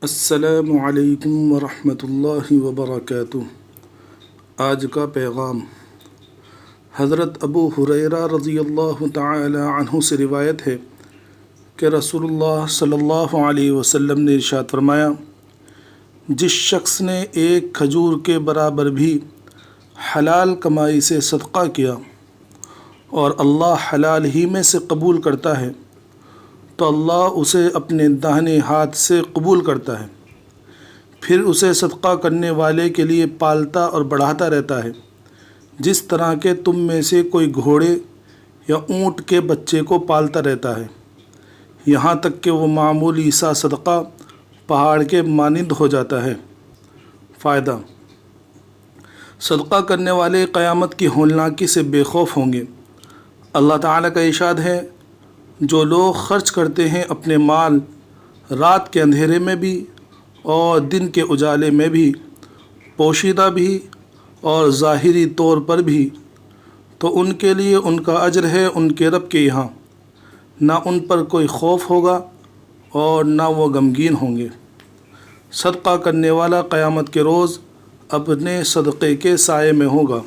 السلام علیکم ورحمۃ اللہ وبرکاتہ۔ آج کا پیغام حضرت ابو ہریرہ رضی اللہ تعالی عنہ سے روایت ہے کہ رسول اللہ صلی اللہ علیہ وسلم نے ارشاد فرمایا، جس شخص نے ایک کھجور کے برابر بھی حلال کمائی سے صدقہ کیا اور اللہ حلال ہی میں سے قبول کرتا ہے تو اللہ اسے اپنے داہنے ہاتھ سے قبول کرتا ہے، پھر اسے صدقہ کرنے والے کے لیے پالتا اور بڑھاتا رہتا ہے، جس طرح کہ تم میں سے کوئی گھوڑے یا اونٹ کے بچے کو پالتا رہتا ہے، یہاں تک کہ وہ معمولی سا صدقہ پہاڑ کے مانند ہو جاتا ہے۔ فائدہ: صدقہ کرنے والے قیامت کی ہولناکی سے بے خوف ہوں گے۔ اللہ تعالیٰ کا ارشاد ہے، جو لوگ خرچ کرتے ہیں اپنے مال رات کے اندھیرے میں بھی اور دن کے اجالے میں بھی، پوشیدہ بھی اور ظاہری طور پر بھی، تو ان کے لیے ان کا اجر ہے ان کے رب کے یہاں، نہ ان پر کوئی خوف ہوگا اور نہ وہ غمگین ہوں گے۔ صدقہ کرنے والا قیامت کے روز اپنے صدقے کے سائے میں ہوگا۔